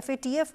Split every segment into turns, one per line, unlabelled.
FATF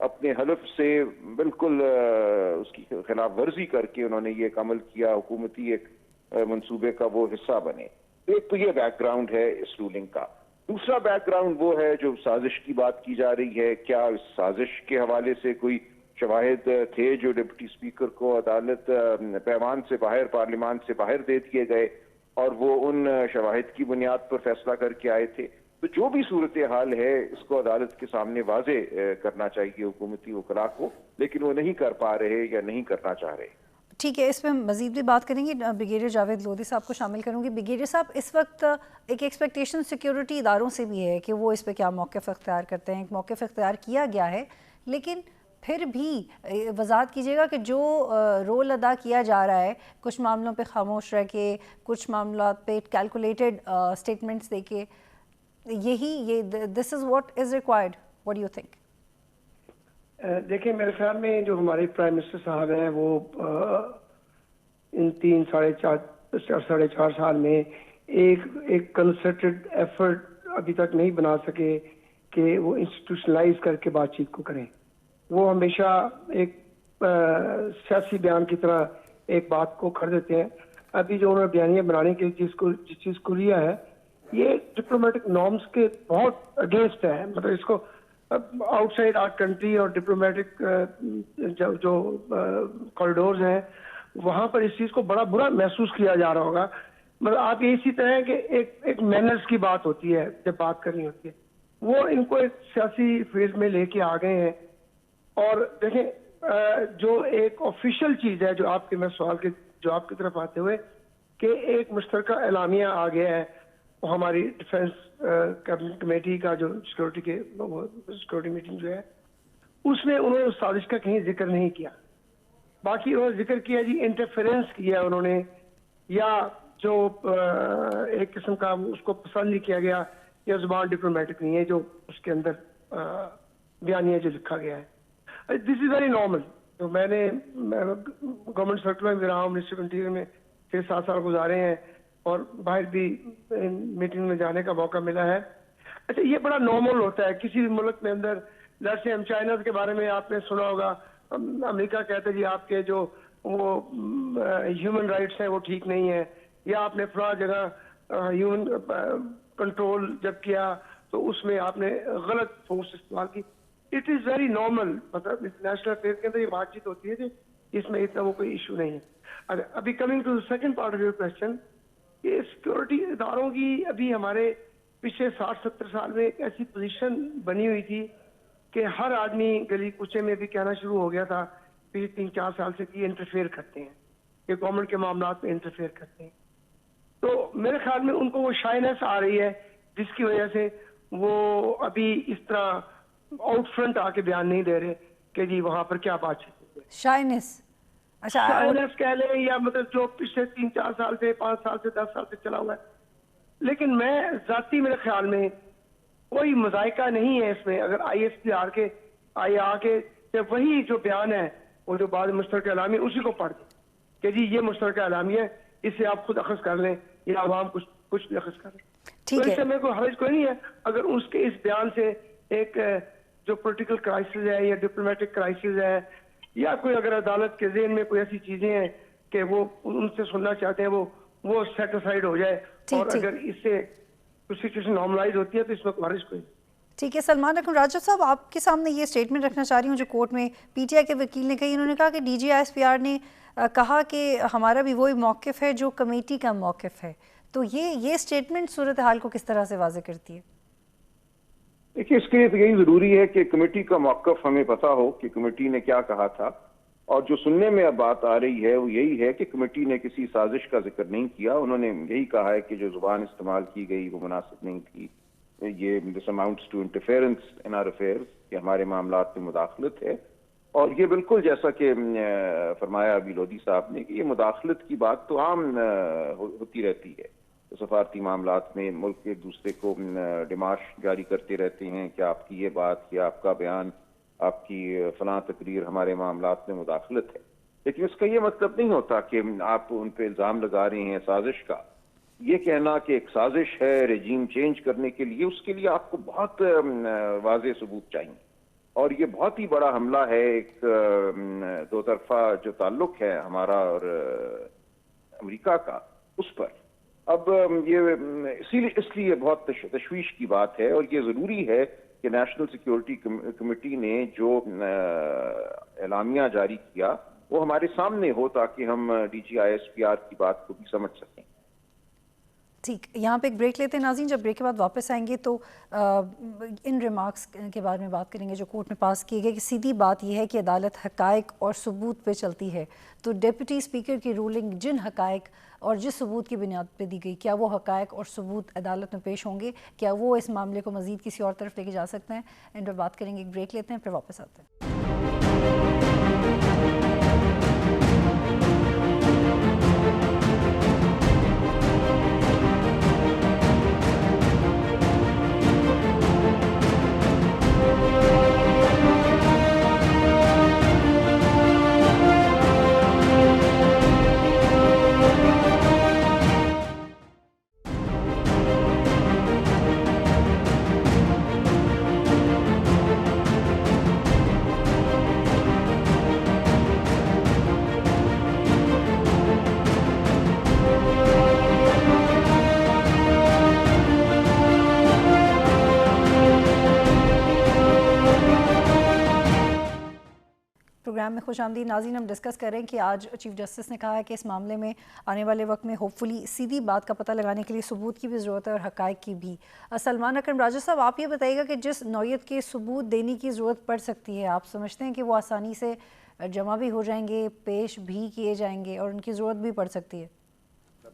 اپنے حلف سے بالکل اس کی خلاف ورزی کر کے انہوں نے یہ عمل کیا، حکومتی ایک منصوبے کا وہ حصہ بنے. ایک تو یہ بیک گراؤنڈ ہے اس رولنگ کا. دوسرا بیک گراؤنڈ وہ ہے جو سازش کی بات کی جا رہی ہے. کیا اس سازش کے حوالے سے کوئی شواہد تھے جو ڈپٹی اسپیکر کو عدالت پیمان سے باہر، پارلیمان سے باہر دے دیے گئے اور وہ ان شواہد کی بنیاد پر فیصلہ کر کے آئے تھے؟ تو جو بھی صورتحال ہے اس کو عدالت کے سامنے واضح کرنا چاہیے حکومتی وکلاء کو، لیکن وہ نہیں کر پا رہے یا نہیں کرنا چاہ رہے.
ٹھیک ہے، اس پہ مزید بھی بات کریں گے. بریگیڈیئر جاوید لودھی صاحب کو شامل کروں گی. بریگیڈیئر صاحب، اس وقت ایک ایکسپیکٹیشن سیکیورٹی اداروں سے بھی ہے کہ وہ اس پہ کیا موقف اختیار کرتے ہیں. ایک موقف اختیار کیا گیا ہے، لیکن پھر بھی وضاحت کیجیے گا کہ جو رول ادا کیا جا رہا ہے، کچھ معاملوں پہ خاموش رہ کے، کچھ معاملات پہ کیلکولیٹڈ اسٹیٹمنٹس دے کے، یہ this is what is required. What do you think?
دیکھیں، میرے خیال میں جو ہمارے پرائم منسٹر صاحب ہیں وہ ان 3-4.5 سال میں ایک کنسرٹڈ ایفرٹ ابھی تک نہیں بنا سکے کہ وہ انسٹیٹیوشنلائز کر کے بات چیت کو کریں. وہ ہمیشہ ایک سیاسی بیان کی طرح ایک بات کو کر دیتے ہیں. ابھی جو انہوں نے بیانیہ بنانے کے جس چیز کو لیا ہے، یہ ڈپلومیٹک نارمز کے بہت اگینسٹ ہے. مطلب اس کو آؤٹ سائڈ آر کنٹری اور ڈپلومیٹک جو کوریڈورز ہیں وہاں پر اس چیز کو بڑا برا محسوس کیا جا رہا ہوگا. مطلب آپ اسی طرح ہے کہ ایک مینرز کی بات ہوتی ہے جب بات کرنی ہوتی ہے، وہ ان کو ایک سیاسی فیلڈ میں لے کے آ گئے ہیں. اور دیکھیں، جو ایک آفیشیل چیز ہے جو آپ کے میں سوال کے جواب کی طرف آتے ہوئے کہ ایک مشترکہ اعلامیہ آ گیا ہے، وہ ہماری ڈیفنس کمیٹی کا جو سیکورٹی میٹنگ جو ہے اس میں انہوں نے سازش کا کہیں ذکر نہیں کیا. باقی انہوں نے ذکر کیا جی انٹرفیرنس کیا انہوں نے، یا جو ایک قسم کا اس کو پسند نہیں کیا گیا یا زبان ڈپلومیٹک نہیں ہے جو اس کے اندر بیانیہ جو لکھا گیا ہے. دس از ویری نارمل. تو میں نے گورنمنٹ سرکل میں رہا ہوں، منسٹری آف انٹیریئر میں 6-7 سال گزارے ہیں اور باہر بھی میٹنگ میں جانے کا موقع ملا ہے. اچھا، یہ بڑا نارمل ہوتا ہے کسی بھی ملک میں اندر. جیسے ہم چائنا کے بارے میں آپ نے سنا ہوگا، امریکہ کہتا ہے جی آپ کے جو وہ ہیومن رائٹس ہیں وہ ٹھیک نہیں ہے، یا آپ نے فلاں جگہ ہیومن کنٹرول جب کیا تو اس میں آپ نے غلط فورس استعمال کی. It is very normal. مطلب انٹرنیشنل افیئر کے اندر یہ بات چیت ہوتی ہے جی، اس میں اتنا وہ کوئی ایشو نہیں ہے. ابھی coming to second part of your question, یہ سیکورٹی اداروں کی ابھی ہمارے پچھلے 60-70 سال میں ایک ایسی پوزیشن بنی ہوئی تھی کہ ہر آدمی گلی کوچے میں بھی کہنا شروع ہو گیا تھا پچھلے 3-4 سال سے کہ یہ انٹرفیئر کرتے ہیں، کہ گورنمنٹ کے معاملات میں انٹرفیئر کرتے ہیں. تو میرے خیال میں ان کو وہ شائنس آ رہی ہے جس کی وجہ سے وہ ابھی اس طرح آؤٹ فرنٹ آ کے بیان نہیں دے رہے کہ جی وہاں پر کیا بات چیت ہے.
شائنس، اچھا
شائنس کہہ لیں یا مطلب جو پچھلے 3-4 سال سے 5 سال سے 10 سال سے چلا ہوا ہے. لیکن میں ذاتی میرے خیال میں کوئی مذائقہ نہیں ہے اس میں اگر آئی ایس پی آ کے وہی جو بیان ہے وہ جو بعد مشترکہ اعلامیہ اسی کو پڑھ دیں کہ جی یہ مشترکہ اعلامیہ ہے، اسے آپ خود اخذ کر لیں یا عوام کچھ بھی اخذ کر لیں. تو اس سے میں کوئی حرج کوئی نہیں ہے اگر اس کے اس بیان سے ایک جو پولیٹیکل کرائسس ہے یا ڈپلومیٹک کرائسس ہے یا کوئی اگر عدالت کے ذہن میں کوئی ایسی چیزیں ہیں کہ وہ ان سے سننا چاہتے ہیں وہ سیٹسفائیڈ ہو جائے. اور اگر اس سے سچویشن نارملائز ہوتی ہے تو اس میں حرج کوئی.
ٹھیک ہے. سلمان اکرم راجہ صاحب، آپ کے سامنے یہ اسٹیٹمنٹ رکھنا چاہ رہی ہوں جو کورٹ میں پی ٹی آئی کے وکیل نے کہی. انہوں نے کہا کہ D G I S P R نے کہا کہ ہمارا بھی وہی موقف ہے جو کمیٹی کا موقف ہے. تو یہ اسٹیٹمنٹ صورتحال کو کس طرح سے واضح کرتی ہے؟
دیکھیے، اس کے لیے تو یہی ضروری ہے کہ کمیٹی کا موقف ہمیں پتہ ہو کہ کمیٹی نے کیا کہا تھا. اور جو سننے میں اب بات آ رہی ہے وہ یہی ہے کہ کمیٹی نے کسی سازش کا ذکر نہیں کیا. انہوں نے یہی کہا ہے کہ جو زبان استعمال کی گئی وہ مناسب نہیں تھی. یہ this amounts to interference in our affairs, کہ ہمارے معاملات میں مداخلت ہے. اور یہ بالکل جیسا کہ فرمایا ابھی لودھی صاحب نے کہ یہ مداخلت کی بات تو عام ہوتی رہتی ہے. سفارتی معاملات میں ملک ایک دوسرے کو ڈیمارش جاری کرتے رہتے ہیں کہ آپ کی یہ بات یا آپ کا بیان، آپ کی فلاں تقریر ہمارے معاملات میں مداخلت ہے. لیکن اس کا یہ مطلب نہیں ہوتا کہ آپ ان پہ الزام لگا رہے ہیں سازش کا. یہ کہنا کہ ایک سازش ہے ریجیم چینج کرنے کے لیے، اس کے لیے آپ کو بہت واضح ثبوت چاہیے. اور یہ بہت ہی بڑا حملہ ہے ایک دو طرفہ جو تعلق ہے ہمارا اور امریکہ کا اس پر. اب یہ اس لیے بہت تشویش کی بات ہے اور یہ ضروری ہے کہ نیشنل سیکیورٹی کمیٹی نے جو اعلامیہ جاری کیا وہ ہمارے سامنے ہو تاکہ ہم D G I S P R کی بات کو بھی سمجھ سکیں.
ٹھیک، یہاں پہ ایک بریک لیتے ہیں ناظرین. جب بریک کے بعد واپس آئیں گے تو ان ریمارکس کے بارے میں بات کریں گے جو کورٹ میں پاس کیے گئے کہ سیدھی بات یہ ہے کہ عدالت حقائق اور ثبوت پہ چلتی ہے. تو ڈپٹی اسپیکر کی رولنگ جن حقائق اور جس ثبوت کی بنیاد پہ دی گئی، کیا وہ حقائق اور ثبوت عدالت میں پیش ہوں گے؟ کیا وہ اس معاملے کو مزید کسی اور طرف لے کے جا سکتے ہیں؟ ان پہ بات کریں گے. ایک بریک لیتے ہیں پھر واپس آتے ہیں. پروگرام میں خوش آمدید ناظرین. ہم ڈسکس کر رہے ہیں کہ آج چیف جسٹس نے کہا ہے کہ اس معاملے میں آنے والے وقت میں ہوپ فلی سیدھی بات کا پتہ لگانے کے لیے ثبوت کی بھی ضرورت ہے اور حقائق کی بھی. سلمان اکرم راجہ صاحب، آپ یہ بتائیے گا کہ جس نوعیت کے ثبوت دینے کی ضرورت پڑ سکتی ہے، آپ سمجھتے ہیں کہ وہ آسانی سے جمع بھی ہو جائیں گے، پیش بھی کیے جائیں گے اور ان کی ضرورت بھی پڑ سکتی ہے؟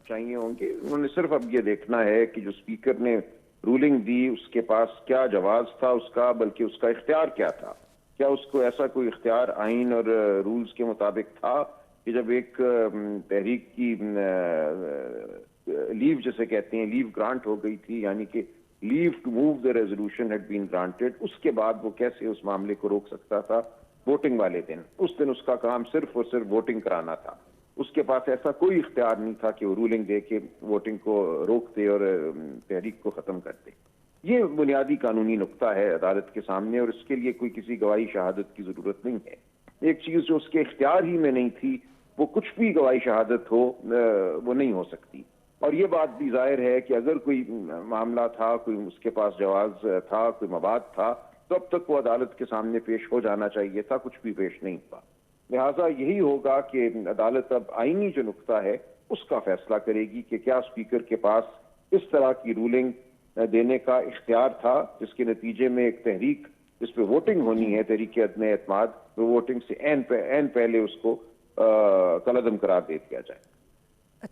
چاہیے ہوں گے. انہوں نے صرف اب یہ دیکھنا ہے کہ جو اسپیکر نے رولنگ دی اس کے پاس کیا جواز تھا اس کا، بلکہ اس کا اختیار کیا تھا. کیا اس کو ایسا کوئی اختیار آئین اور رولز کے مطابق تھا کہ جب ایک تحریک کی لیو جسے کہتے ہیں لیو گرانٹ ہو گئی تھی، یعنی کہ leave to move the resolution had been granted, اس کے بعد وہ کیسے اس معاملے کو روک سکتا تھا؟ ووٹنگ والے دن اس کا کام صرف اور صرف ووٹنگ کرانا تھا. اس کے پاس ایسا کوئی اختیار نہیں تھا کہ وہ رولنگ دے کے ووٹنگ کو روک دے اور تحریک کو ختم کر دے. یہ بنیادی قانونی نقطہ ہے عدالت کے سامنے اور اس کے لیے کوئی کسی گواہی شہادت کی ضرورت نہیں ہے. ایک چیز جو اس کے اختیار ہی میں نہیں تھی، وہ کچھ بھی گواہی شہادت ہو وہ نہیں ہو سکتی. اور یہ بات بھی ظاہر ہے کہ اگر کوئی معاملہ تھا، کوئی اس کے پاس جواز تھا، کوئی مواد تھا، تو اب تک وہ عدالت کے سامنے پیش ہو جانا چاہیے تھا. کچھ بھی پیش نہیں ہوا. لہٰذا یہی ہوگا کہ عدالت اب آئینی جو نقطہ ہے اس کا فیصلہ کرے گی کہ کیا اسپیکر کے پاس اس طرح کی رولنگ دینے کا اختیار تھا جس کے نتیجے میں ایک تحریک جس پہ ووٹنگ ہونی ہے، تحریک عدم اعتماد، وہ ووٹنگ سے عین پہلے اس کو کالعدم قرار دے دیا جائے.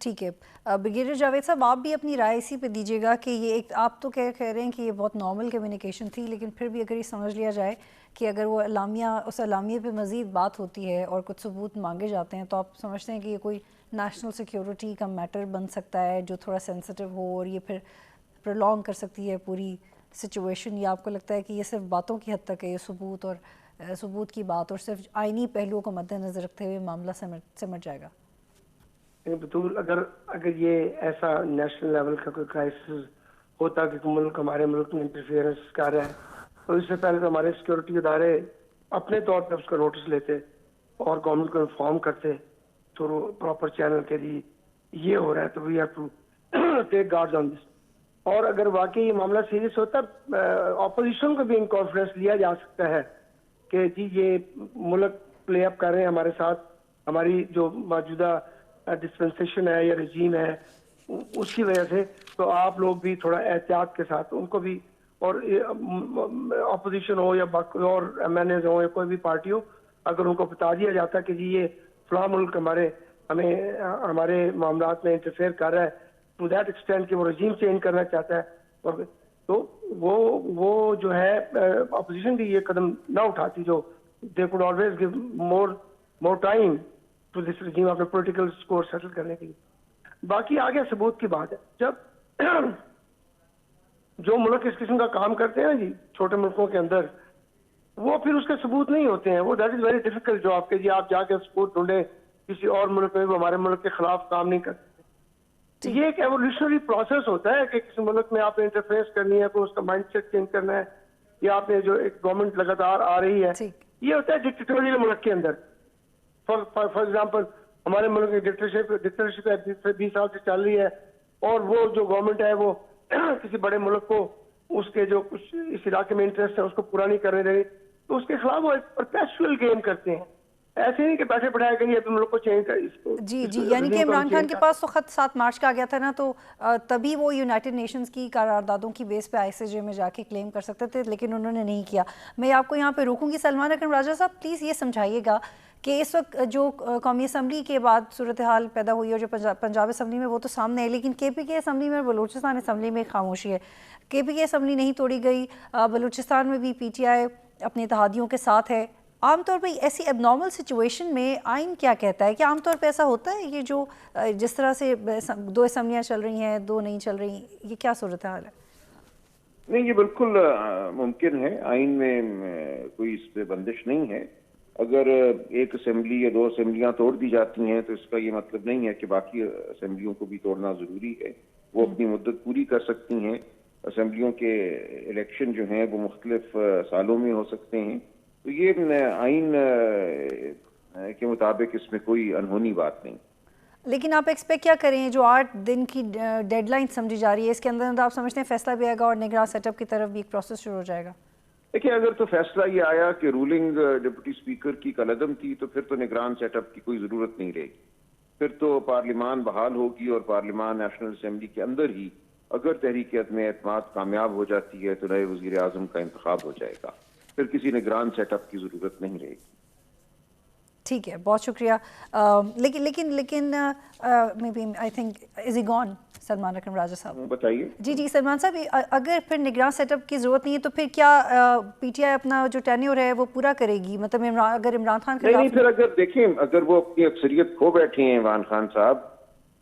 ٹھیک ہے. بریگیڈیئر جاوید صاحب، آپ بھی اپنی رائے اسی پہ دیجیے گا کہ یہ ایک، آپ تو کہہ رہے ہیں کہ یہ بہت نارمل کمیونیکیشن تھی، لیکن پھر بھی اگر یہ سمجھ لیا جائے کہ اگر وہ اس اعلامیے پہ مزید بات ہوتی ہے اور کچھ ثبوت مانگے جاتے ہیں، تو آپ سمجھتے ہیں کہ یہ کوئی نیشنل سیکیورٹی کا میٹر بن سکتا ہے جو تھوڑا سینسٹیو ہو اور یہ پھر پرولونگ کر سکتی ہے پوری سچویشن؟ یا آپ کو لگتا ہے کہ یہ صرف باتوں کی حد تک ہے، یہ ثبوت کی بات اور صرف آئینی پہلوؤں کو مد نظر رکھتے ہوئے معاملہ سمٹ جائے گا؟
بطول اگر یہ ایسا نیشنل لیول کا کوئی کرائسس ہوتا کہ ملک ہمارے ملک میں انٹرفیئرنس کر رہا ہے، تو اس سے پہلے تو ہمارے سیکورٹی ادارے اپنے طور پر اس کا نوٹس لیتے اور گورنمنٹ کو انفارم کرتے تھرو پراپر چینل کے لیے یہ ہو رہا ہے، تو we have to take guards on this. اور اگر واقعی یہ معاملہ سیریس ہوتا، اپوزیشن کو بھی ان کانفیڈنس لیا جا سکتا ہے کہ جی یہ ملک پلے اپ کر رہے ہیں ہمارے ساتھ، ہماری جو موجودہ ڈسپنسیشن ہے یا رجیم ہے اس کی وجہ سے، تو آپ لوگ بھی تھوڑا احتیاط کے ساتھ ان کو بھی، اور اپوزیشن ہو یا باقی اور ایم این ایز ہو یا کوئی بھی پارٹی ہو، اگر ان کو بتا دیا جاتا کہ جی یہ فلاں ملک ہمارے معاملات میں انٹرفیئر کر رہا ہے ٹو دیٹ ایکسٹینٹ کہ وہ رجیم چینج کرنا چاہتا ہے، تو وہ جو ہے اپوزیشن بھی یہ قدم نہ اٹھاتی، جو they could always give more time to this regime اپنے پولیٹیکل اسکور سیٹل کرنے کے لیے. باقی آگے ثبوت کی بات ہے. جب جو ملک اس قسم کا کام کرتے ہیں جی چھوٹے ملکوں کے اندر، وہ پھر اس کے ثبوت نہیں ہوتے ہیں. وہ that is very difficult job کہ جی آپ جا کے ثبوت ڈھونڈیں کسی اور ملک میں، وہ ہمارے ملک کے خلاف کام نہیں کرتے. یہ ایک ایولیوشنری پروسیس ہوتا ہے کہ کسی ملک میں آپ نے انٹرفیس کرنی ہے، کوئی اس کا مائنڈ سیٹ چینج کرنا ہے، یا آپ نے جو ایک گورنمنٹ لگاتار آ رہی ہے, یہ ہوتا ہے ڈکٹیٹوریل ملک کے اندر. فار ایگزامپل ہمارے ملک کی ڈکٹیٹرشپ 20 سال سے چل رہی ہے, اور وہ جو گورنمنٹ ہے وہ کسی بڑے ملک کو اس کے جو کچھ اس علاقے میں انٹرسٹ ہے اس کو پورا نہیں کرنے دے رہی, تو اس کے خلاف وہ ایک پرپیچوئل گیم کرتے ہیں. ایسے نہیں کہ پیسے بڑھائے گا نہیں تم لوگ کو چینج کر اس کو.
جی جی, یعنی کہ عمران خان کے پاس تو خط 7 مارچ کا آ گیا تھا نا, تو تبھی وہ یونائٹڈ نیشنز کی قراردادوں کی بیس پہ ICJ میں جا کے کلیم کر سکتے تھے, لیکن انہوں نے نہیں کیا. میں آپ کو یہاں پہ روکوں گی. سلمان اکرم راجہ صاحب پلیز یہ سمجھائیے گا کہ اس وقت جو قومی اسمبلی کے بعد صورتحال پیدا ہوئی اور جو پنجاب اسمبلی میں وہ تو سامنے ہے, لیکن KPK اسمبلی میں اور بلوچستان اسمبلی میں خاموشی ہے. KPK اسمبلی نہیں توڑی گئی, بلوچستان میں بھی PTI اپنے اتحادیوں کے ساتھ ہے. عام طور پہ ایسی اب نارمل سچویشن میں آئین کیا کہتا ہے کہ عام طور پہ ایسا ہوتا ہے یہ جو جس طرح سے 2 اسمبلیاں چل رہی ہیں 2 نہیں چل رہی, یہ کیا صورتحال ہے؟
نہیں, یہ بالکل ممکن ہے, آئین میں کوئی اس پہ بندش نہیں ہے. اگر ایک اسمبلی یا 2 اسمبلیاں توڑ دی جاتی ہیں تو اس کا یہ مطلب نہیں ہے کہ باقی اسمبلیوں کو بھی توڑنا ضروری ہے. وہ اپنی مدت پوری کر سکتی ہیں. اسمبلیوں کے الیکشن جو ہیں وہ مختلف سالوں میں ہو سکتے ہیں. تو یہ آئین کے مطابق اس میں کوئی انہونی بات نہیں.
لیکن آپ ایکسپیکٹ کیا کریں, جو 8 دن کی ڈیڈ لائن سمجھی جا رہی ہے, اس کے اندر آپ سمجھتے ہیں فیصلہ بھی آئے گا اور نگراں سیٹ اپ کی طرف بھی ایک پروسیس شروع ہو جائے گا؟
دیکھیں, اگر تو فیصلہ یہ آیا کہ رولنگ ڈپٹی اسپیکر کی کالعدم تھی تو پھر تو نگران سیٹ اپ کی کوئی ضرورت نہیں رہے گی. پھر تو پارلیمان بحال ہوگی اور پارلیمان نیشنل اسمبلی کے اندر ہی اگر تحریک عدم اعتماد کامیاب ہو جاتی ہے تو نئے وزیر اعظم کا انتخاب ہو جائے گا. پھر کسی نگران سیٹ اپ کی ضرورت نہیں رہے گی.
ٹھیک ہے, بہت شکریہ. لیکن maybe I think is he gone Salman Akram Raja Sahab?
بتائیے.
جی سلمان صاحب, اگر پھر نگراں سیٹ اپ کی ضرورت نہیں ہے تو پھر کیا PTI اپنا جو ٹینیور ہے وہ پورا کرے گی؟ مطلب اگر عمران خان
نہیں, پھر اگر دیکھیں اگر وہ اپنی اکثریت کھو بیٹھے ہیں عمران خان صاحب,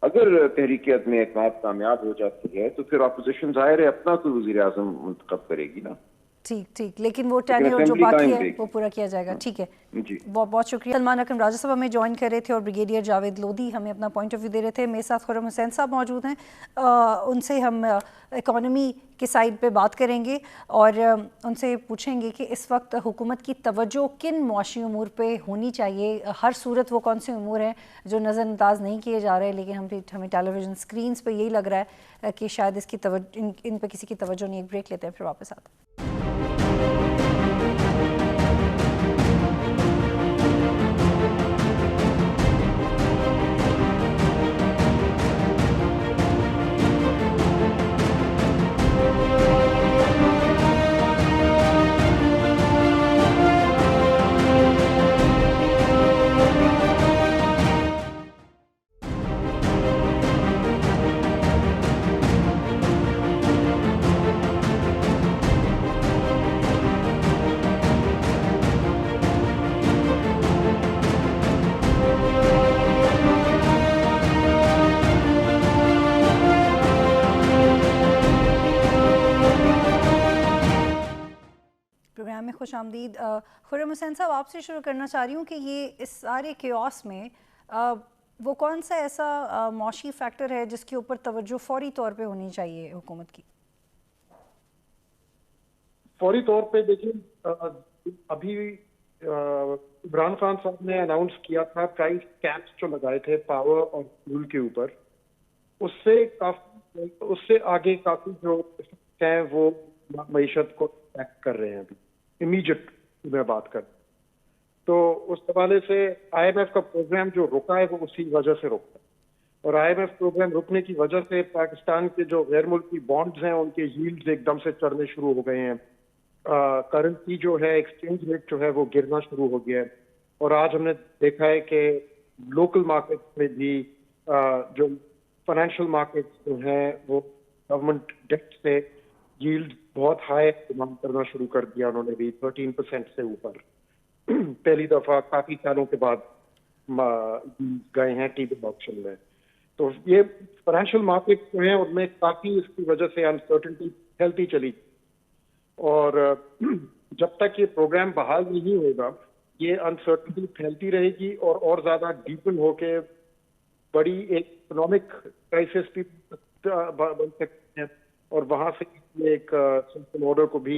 اگر تحریک عدم اعتماد کامیاب ہو جاتی ہے تو پھر اپوزیشن ظاہر ہے اپنا کوئی وزیر اعظم منتخب کرے گی نا.
ٹھیک, لیکن وہ ٹینیور جو باقی ہے وہ پورا کیا جائے گا. ٹھیک ہے, بہت شکریہ. سلمان اکرم راجہ صاحب ہمیں جوائن کر رہے تھے اور بریگیڈیئر جاوید لودھی ہمیں اپنا پوائنٹ آف ویو دے رہے تھے. میرے ساتھ خرم حسین صاحب موجود ہیں, ان سے ہم اکانومی کے سائڈ پہ بات کریں گے اور ان سے پوچھیں گے کہ اس وقت حکومت کی توجہ کن معاشی امور پہ ہونی چاہیے. ہر صورت وہ کون سے امور ہیں جو نظر انداز نہیں کیے جا رہے, لیکن ہمیں ٹیلی ویژن اسکرینس پہ یہی لگ رہا ہے کہ شاید اس کی ان پہ کسی کی توجہ نہیں. ایک بریک لیتے ہیں, پھر واپس آتے ہیں. پروگرام میں خوش آمدید. خرم حسین صاحب, آپ سے شروع کرنا چاہ رہی ہوں کہ یہ اس سارے کیوس میں وہ کون سا ایسا معاشی فیکٹر ہے جس کے اوپر توجہ فوری طور پہ ہونی چاہیے حکومت کی؟
فوری طور پہ دیکھیں, ابھی عمران خان صاحب نے اناؤنس کیا تھا پرائز کیپس جو لگائے تھے پاور اور فیول کے اوپر, اس سے آگے کافی جو ہیں وہ معیشت کو افیکٹ کر رہے ہیں. ابھی امیجیٹ میں بات کر, تو اس حوالے سے IMF کا پروگرام جو رکا ہے وہ اسی وجہ سے رکا ہے, اور IMF پروگرام رکنے کی وجہ سے پاکستان کے جو غیر ملکی بانڈز ہیں ان کے ییلڈز ایک دم سے چڑھنے شروع ہو گئے ہیں. کرنسی جو ہے, ایکسچینج ریٹ جو ہے وہ گرنا شروع ہو گیا ہے, اور آج ہم نے دیکھا ہے کہ لوکل مارکیٹ میں بھی جو فائنینشیل مارکیٹ جو ہیں وہ گورنمنٹ ڈیٹ سے ییلڈ بہت ہائی ڈیمانڈ کرنا شروع کر دیا انہوں نے بھی 13% سے اوپر. پہلی دفعہ کافی سالوں کے بعد گئے ہیں ٹی بل آپشن میں. تو یہ فائنینشیل مارکیٹ جو ہیں ان میں کافی اس کی وجہ سے انسرٹنٹی پھیلتی چلی, اور جب تک یہ پروگرام بحال نہیں ہوگا یہ انسرٹنٹی پھیلتی رہے گی اور زیادہ ڈیپن ہو کے بڑی ایک اکنامک کرائسس بھی بن سکتی ہے, اور وہاں سے ایک سینٹرل آرڈر کو بھی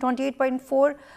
28.4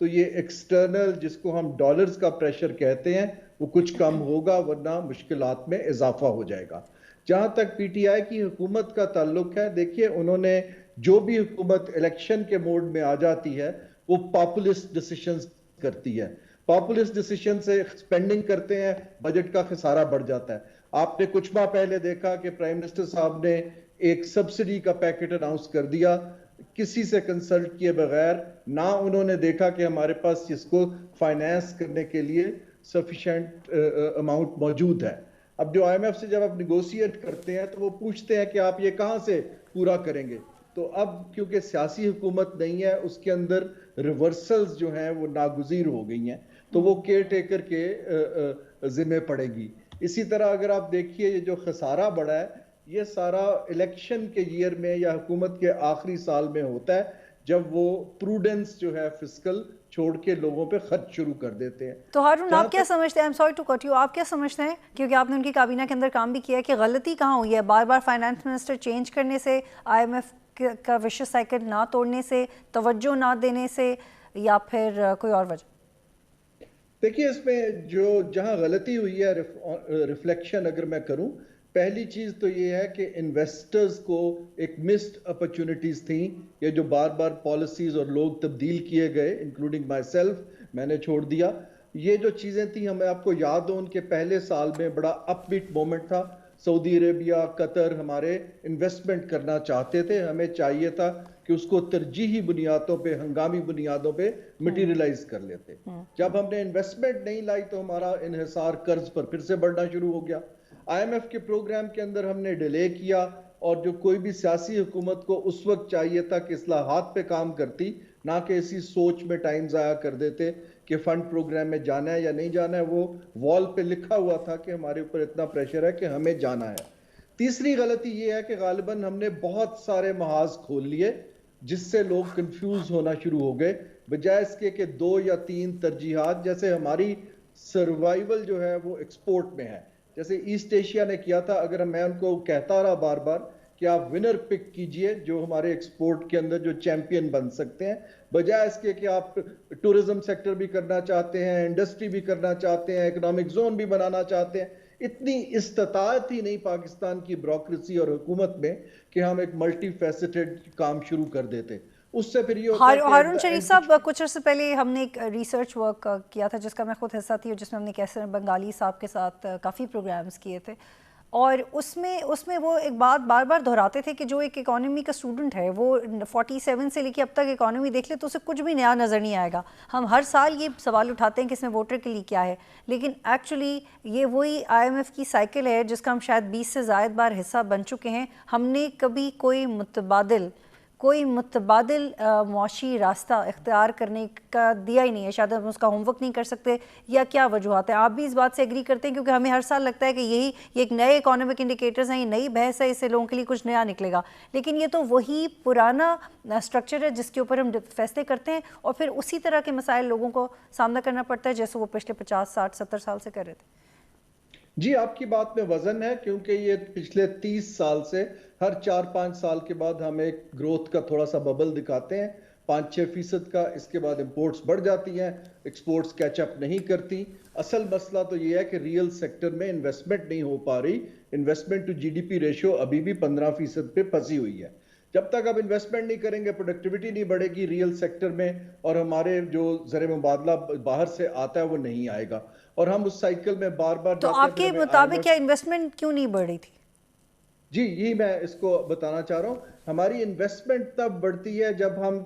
تو یہ ایکسٹرنل جس کو ہم ڈالرز کا پریشر کہتے ہیں وہ کچھ کم ہوگا، ورنہ مشکلات میں اضافہ ہو جائے گا۔ جہاں تک پی ٹی آئی کی حکومت کا تعلق ہے، دیکھیے انہوں نے جو بھی حکومت الیکشن کے موڈ میں آ جاتی ہے وہ پاپولسٹ ڈیسیشنز کرتی ہے، پاپولسٹ ڈیسیشن سے سپینڈنگ کرتے ہیں، بجٹ کا خسارہ بڑھ جاتا ہے۔ آپ نے کچھ ماہ پہلے دیکھا کہ پرائم منسٹر صاحب نے ایک سبسڈی کا پیکٹ اناؤنس کر دیا کسی سے کنسلٹ کیے بغیر، نہ انہوں نے دیکھا کہ ہمارے پاس اس کو فائنانس کرنے کے لیے سفیشینٹ اماؤنٹ موجود ہے۔ اب جو آئی ایم ایف سے جب آپ نیگوشیٹ کرتے ہیں تو وہ پوچھتے ہیں کہ آپ یہ کہاں سے پورا کریں گے، تو اب کیونکہ سیاسی حکومت نہیں ہے، اس کے اندر ریورسلز جو ہیں وہ ناگزیر ہو گئی ہیں، تو وہ کیئر ٹیکر کے ذمہ پڑے گی۔ اسی طرح اگر آپ دیکھیے یہ جو خسارہ بڑھا ہے یہ سارا الیکشن کے ایئر میں یا حکومت کے آخری سال میں ہوتا ہے، جب وہ پروڈنس جو ہے فسکل چھوڑ کے لوگوں پہ خرچ شروع کر دیتے ہیں۔
تو ہارون آپ کیا سمجھتے ہیں، I'm sorry to cut you، آپ کیا سمجھتے ہیں، کیونکہ آپ نے ان کی کابینہ کے اندر کام بھی کیا ہے، کہ غلطی کہاں ہوئی ہے؟ بار بار فائنانس منسٹر چینج کرنے سے، آئی ایم ایف کا وشیس سائیکل نہ توڑنے سے، توجہ نہ دینے سے، یا پھر کوئی اور وجہ؟
دیکھیے اس میں جو جہاں غلطی ہوئی ہے ریفلیکشن اگر میں کروں، پہلی چیز تو یہ ہے کہ انویسٹرز کو ایک مسڈ اپرچونٹیز تھیں، یہ جو بار بار پالیسیز اور لوگ تبدیل کیے گئے انکلوڈنگ مائی سیلف، میں نے چھوڑ دیا۔ یہ جو چیزیں تھیں ہمیں آپ کو یاد ہو ان کے پہلے سال میں بڑا اپ بیٹ مومنٹ تھا، سعودی عربیہ قطر ہمارے انویسٹمنٹ کرنا چاہتے تھے، ہمیں چاہیے تھا کہ اس کو ترجیحی بنیادوں پہ، ہنگامی بنیادوں پہ مٹیریلائز کر لیتے۔ جب ہم نے انویسٹمنٹ نہیں لائی تو ہمارا انحصار قرض پر پھر سے بڑھنا شروع ہو گیا۔ آئی ایم ایف کے پروگرام کے اندر ہم نے ڈیلے کیا، اور جو کوئی بھی سیاسی حکومت کو اس وقت چاہیے تھا کہ اصلاحات پہ کام کرتی، نہ کہ اسی سوچ میں ٹائم ضائع کر دیتے کہ فنڈ پروگرام میں جانا ہے یا نہیں جانا ہے۔ وہ وال پہ لکھا ہوا تھا کہ ہمارے اوپر اتنا پریشر ہے کہ ہمیں جانا ہے۔ تیسری غلطی یہ ہے کہ غالباً ہم نے بہت سارے محاذ کھول لیے جس سے لوگ کنفیوز ہونا شروع ہو گئے، بجائے اس کے کہ 2 یا 3 ترجیحات، جیسے ہماری سروائیول جو ہے وہ ایکسپورٹ میں ہے، جیسے ایسٹ ایشیا نے کیا تھا۔ اگر میں ان کو کہتا رہا بار بار کہ آپ ونر پک کیجئے جو ہمارے ایکسپورٹ کے اندر جو چیمپئن بن سکتے ہیں، بجائے اس کے کہ آپ ٹورزم سیکٹر بھی کرنا چاہتے ہیں، انڈسٹری بھی کرنا چاہتے ہیں، اکنامک زون بھی بنانا چاہتے ہیں، اتنی استطاعت ہی نہیں پاکستان کی بیوروکریسی اور حکومت میں کہ ہم ایک ملٹی فیسٹڈ کام شروع کر دیتے۔ اس سے پھر یہ ہوتا ہے کہ
ہارون شریف صاحب، کچھ عرصے پہلے ہم نے ایک ریسرچ ورک کیا تھا جس کا میں خود حصہ تھی، اور جس میں ہم نے کیسر بنگالی صاحب کے ساتھ کافی پروگرامز کیے تھے، اور اس میں وہ ایک بات بار بار دہراتے تھے کہ جو ایک اکانومی کا اسٹوڈنٹ ہے وہ 47 سے لے کے اب تک اکانومی دیکھ لے تو اسے کچھ بھی نیا نظر نہیں آئے گا۔ ہم ہر سال یہ سوال اٹھاتے ہیں کہ اس میں ووٹر کے لیے کیا ہے، لیکن ایکچولی یہ وہی آئی ایم ایف کی سائیکل ہے جس کا ہم شاید 20 سے زائد بار حصہ بن چکے ہیں۔ ہم نے کبھی کوئی متبادل معاشی راستہ اختیار کرنے کا دیا ہی نہیں ہے، شاید ہم اس کا ہوم ورک نہیں کر سکتے، یا کیا وجوہات ہیں؟ آپ بھی اس بات سے ایگری کرتے ہیں؟ کیونکہ ہمیں ہر سال لگتا ہے کہ یہ ایک نئے اکانومک انڈیکیٹرز ہیں، یہ نئی بحث ہے، اس سے لوگوں کے لیے کچھ نیا نکلے گا، لیکن یہ تو وہی پرانا اسٹرکچر ہے جس کے اوپر ہم فیصلے کرتے ہیں، اور پھر اسی طرح کے مسائل لوگوں کو سامنا کرنا پڑتا ہے جیسے وہ پچھلے 50 60 70 سال سے کر رہے تھے۔
جی آپ کی بات میں وزن ہے، کیونکہ یہ پچھلے 30 سال سے ہر 4-5 سال کے بعد ہم ایک گروتھ کا تھوڑا سا ببل دکھاتے ہیں، 5-6% کا، اس کے بعد امپورٹس بڑھ جاتی ہیں، ایکسپورٹس کیچ اپ نہیں کرتی۔ اصل مسئلہ تو یہ ہے کہ ریئل سیکٹر میں انویسٹمنٹ نہیں ہو پا رہی، انویسٹمنٹ ٹو جی ڈی پی ریشو ابھی بھی 15% پہ پھنسی ہوئی ہے۔ جب تک آپ انویسٹمنٹ نہیں کریں گے، پروڈکٹیوٹی نہیں بڑھے گی ریئل سیکٹر میں، اور ہمارے جو زر مبادلہ باہر سے آتا ہے وہ نہیں آئے گا، اور ہم اس سائیکل میں بار بار
تو آپ کے مطابق کیا انویسٹمنٹ کیوں نہیں بڑھ رہی تھی؟
جی یہی میں اس کو بتانا چاہ رہا ہوں۔ ہماری انویسٹمنٹ تب بڑھتی ہے جب ہم،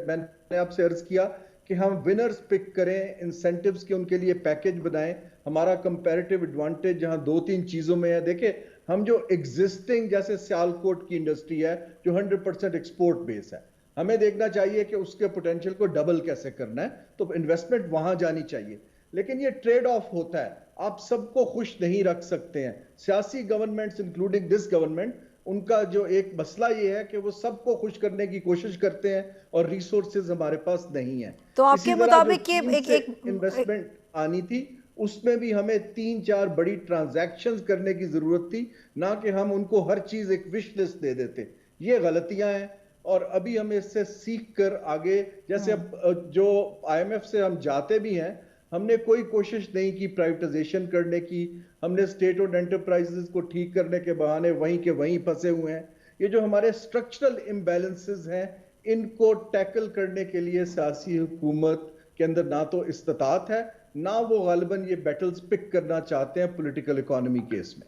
میں نے آپ سے عرض کیا کہ ہم ونرز پک کریں، انسینٹیوز کے ان کے لیے پیکج بنائیں۔ ہمارا کمپیریٹیو ایڈوانٹیج جہاں 2-3 چیزوں میں ہے، دیکھیں ہم جو ایگزسٹنگ جیسے سیالکوٹ کی انڈسٹری ہے جو 100% ایکسپورٹ بیس ہے، ہمیں دیکھنا چاہیے کہ اس کے پوٹینشیل کو ڈبل کیسے کرنا ہے، تو انویسٹمنٹ وہاں جانی چاہیے۔ لیکن یہ ٹریڈ آف ہوتا ہے، آپ سب کو خوش نہیں رکھ سکتے ہیں۔ سیاسی گورنمنٹس انکلوڈنگ دس گورنمنٹ، ان کا جو ایک مسئلہ یہ ہے کہ وہ سب کو خوش کرنے کی کوشش کرتے ہیں اور ریسورسز ہمارے پاس نہیں ہیں۔
تو آپ کے مطابق
ایک انویسٹمنٹ آنی تھی، اس میں بھی ہمیں 3-4 بڑی ٹرانزیکشنز کرنے کی ضرورت تھی، نہ کہ ہم ان کو ہر چیز ایک وش لسٹ دے دیتے۔ یہ غلطیاں ہیں۔ اور ابھی ہمیں اس سے سیکھ کر آگے جیسے اب جو IMF سے ہم جاتے بھی ہیں ہم نے کوئی کوشش نہیں کی پرائیویٹائزیشن کرنے کی, ہم نے اسٹیٹ اونڈ انٹرپرائزز کو ٹھیک کرنے کے بہانے وہیں کے وہیں پھنسے ہوئے ہیں. یہ جو ہمارے اسٹرکچرل امبیلنسز ہیں ان کو ٹیکل کرنے کے لیے سیاسی حکومت کے اندر نہ تو استطاعت ہے نہ وہ غالباً یہ بیٹلز پک کرنا چاہتے ہیں پولیٹیکل اکانومی کیس میں.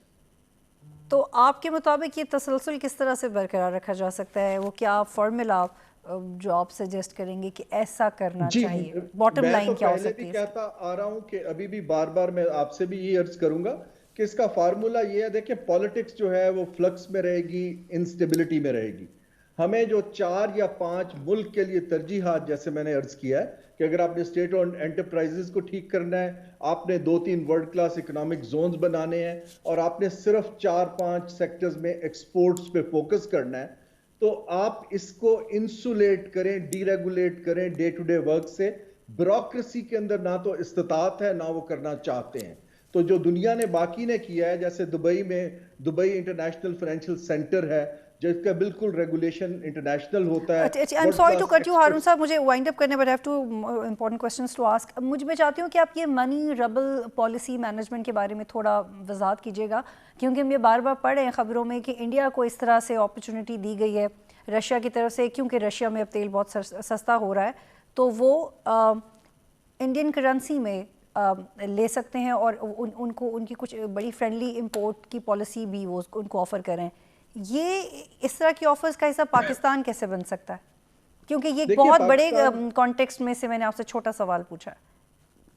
تو آپ کے مطابق یہ تسلسل کس طرح سے برقرار رکھا جا سکتا ہے؟ وہ کیا فارمولا جو آپ سجیسٹ کریں گے کہ ایسا کرنا چاہیے؟ باٹم لائن کیا ہو سکتی ہے؟
میں تو پہلے بھی کہتا آ رہا ہوں کہ ابھی بھی بار بار میں آپ سے بھی یہ عرض کروں گا کہ اس کا فارمولا یہ ہے, دیکھیں پالیٹکس جو ہے وہ فلکس میں رہے گی, انسٹیبلٹی میں رہے گی. ہمیں جو 4 یا 5 ملک کے لیے ترجیحات جیسے میں نے عرض کیا ہے کہ اگر آپ نے اسٹیٹ اونڈ انٹرپرائزز کو ٹھیک کرنا ہے, آپ نے 2-3 ورلڈ کلاس اکنامک زونز بنانے ہیں اور آپ نے صرف 4-5 سیکٹرز میں ایکسپورٹس پہ فوکس کرنا ہے, تو آپ اس کو انسولیٹ کریں, ڈی ریگولیٹ کریں ڈے ٹو ڈے ورک سے. بیوروکریسی کے اندر نہ تو استطاعت ہے نہ وہ کرنا چاہتے ہیں. تو جو دنیا نے باقی نے کیا ہے, جیسے دبئی میں دبئی انٹرنیشنل فائنینشیل سینٹر ہے جس کا بالکل ریگولیشن انٹرنیشنل ہوتا ہے.
I'm sorry to cut you Haroon صاحب, مجھے وائنڈ اپ کرنے but I have two important questions to ask. میں چاہتی ہوں کہ آپ یہ منی ربل پالیسی مینجمنٹ کے بارے میں تھوڑا وضاحت کیجیے گا, کیونکہ ہم یہ بار بار پڑھ رہے ہیں خبروں میں کہ انڈیا کو اس طرح سے اپرچونٹی دی گئی ہے رشیا کی طرف سے, کیونکہ رشیا میں اب تیل بہت سستا ہو رہا ہے تو وہ انڈین کرنسی میں لے سکتے ہیں اور ان کی کچھ بڑی فرینڈلی امپورٹ کی پالیسی بھی وہ ان کو آفر کریں. یہ اس طرح کی آفرز کا حصہ پاکستان کیسے بن سکتا ہے؟ کیونکہ یہ بہت بڑے کانٹیکسٹ میں سے میں نے آپ سے چھوٹا سوال پوچھا ہے.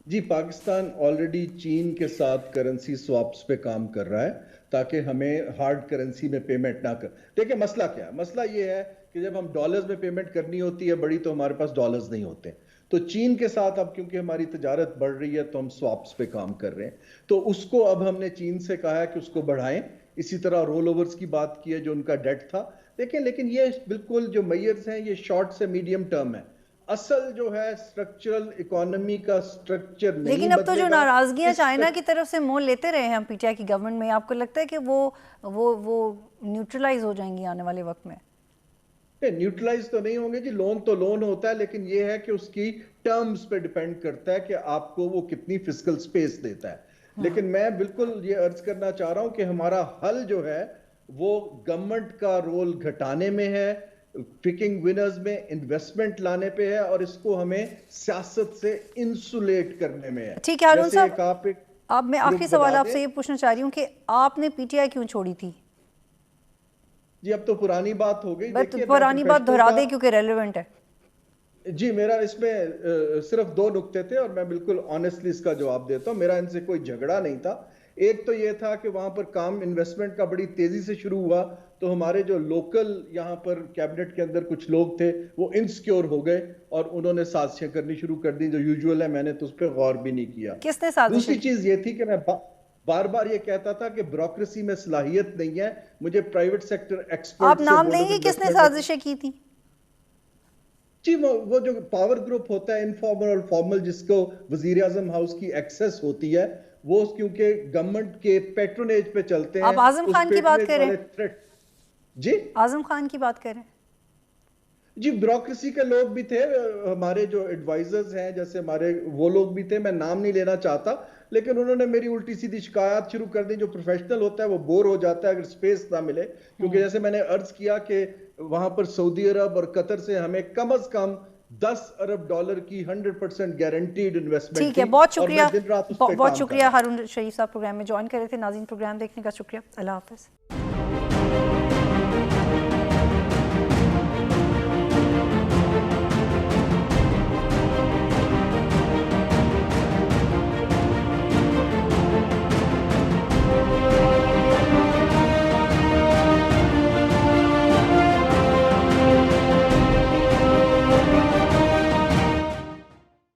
جی, پاکستان آلریڈی چین کے ساتھ کرنسی سواپس پہ کام کر رہا ہے تاکہ ہمیں ہارڈ کرنسی میں پیمنٹ نہ کر. دیکھیں مسئلہ کیا ہے, مسئلہ یہ ہے کہ جب ہم ڈالرز میں پیمنٹ کرنی ہوتی ہے بڑی تو ہمارے پاس ڈالرز نہیں ہوتے, تو چین کے ساتھ اب کیونکہ ہماری تجارت بڑھ رہی ہے تو ہم سواپس پہ کام کر رہے ہیں, تو اس کو اب ہم نے چین سے کہا ہے کہ اس کو بڑھائیں. اسی طرح رول اوورز کی بات کی ہے جو ان کا ڈیٹ تھا. دیکھیں لیکن یہ بالکل جو میئرز ہیں یہ شارٹ سے میڈیم ٹرم ہے, اصل جو ہے سٹرکچرل اکانومی کا سٹرکچر نہیں.
لیکن اب تو جو ناراضگیاں چائنا کی طرف سے مول لیتے رہے ہیں ہم پی ٹی آئی کی گورنمنٹ میں, آپ کو لگتا ہے کہ وہ نیوٹرلائز ہو جائیں گی آنے والے وقت میں؟
نیوٹرلائز تو نہیں ہوں گے جی, لون تو لون ہوتا ہے, لیکن یہ ہے کہ اس کی ٹرمز پہ ڈیپینڈ کرتا ہے کہ آپ کو وہ کتنی فسکل سپیس دیتا ہے. لیکن میں بالکل یہ عرض کرنا چاہ رہا ہوں کہ ہمارا حل جو ہے وہ گورنمنٹ کا رول گھٹانے میں ہے, پکنگ ونرز میں انویسٹمنٹ لانے پہ ہے, اور اس کو ہمیں سیاست سے انسولیٹ کرنے میں ہے.
ٹھیک ہے ہارون صاحب, اب میں آخری سوال آپ سے یہ پوچھنا چاہ رہی ہوں کہ آپ نے پی ٹی آئی کیوں چھوڑی تھی؟
جی اب تو پرانی بات ہو گئی,
پرانی بات دہرا دیں کیونکہ ریلیونٹ ہے.
جی میرا اس میں صرف 2 نکتے تھے اور میں بالکل آنیسٹلی اس کا جواب دیتا ہوں. میرا ان سے کوئی جھگڑا نہیں تھا. ایک تو یہ تھا کہ وہاں پر کام انویسٹمنٹ کا بڑی تیزی سے شروع ہوا, تو ہمارے جو لوکل یہاں پر کیبنٹ کے اندر کچھ لوگ تھے وہ انسیکیور ہو گئے اور انہوں نے سازشیں کرنی شروع کر دی جو یوزول ہے, میں نے تو اس پہ غور بھی نہیں کیا.
کس نے سازش؟
دوسری چیز یہ تھی کہ میں بار بار یہ کہتا تھا کہ بیوروکریسی میں صلاحیت نہیں ہے, مجھے پرائیویٹ سیکٹر ایکسپرٹ.
آپ نام لیں گے کس نے سازشیں کی تھی؟
جی وہ جو پاور گروپ ہوتا ہے انفارمل اور فارمل, جس کو وزیر اعظم ہاؤس کی ایکسس ہوتی ہے, وہ کیونکہ گورنمنٹ کے پیٹرونیج پہ چلتے ہیں.
آپ اعظم خان کی بات کریں؟
جی
اعظم خان کی بات کریں؟
جی بیوروکریسی کے لوگ بھی تھے, ہمارے جو ایڈوائزرز ہیں جیسے ہمارے وہ لوگ بھی تھے, میں نام نہیں لینا چاہتا, لیکن انہوں نے میری الٹی سیدھی شکایات شروع کر دی. جو پروفیشنل ہوتا ہے وہ بور ہو جاتا ہے اگر سپیس نہ ملے, کیونکہ جیسے میں نے عرض کیا کہ وہاں پر سعودی عرب اور قطر سے ہمیں کم از کم $10 ارب کی 100% گارنٹیڈ انویسٹمنٹ.
ٹھیک ہے, بہت شکریہ, بہت شکریہ ہارون شریف صاحب پروگرام میں جوائن کر رہے تھے. ناظرین پروگرام دیکھنے کا شکریہ, اللہ حافظ.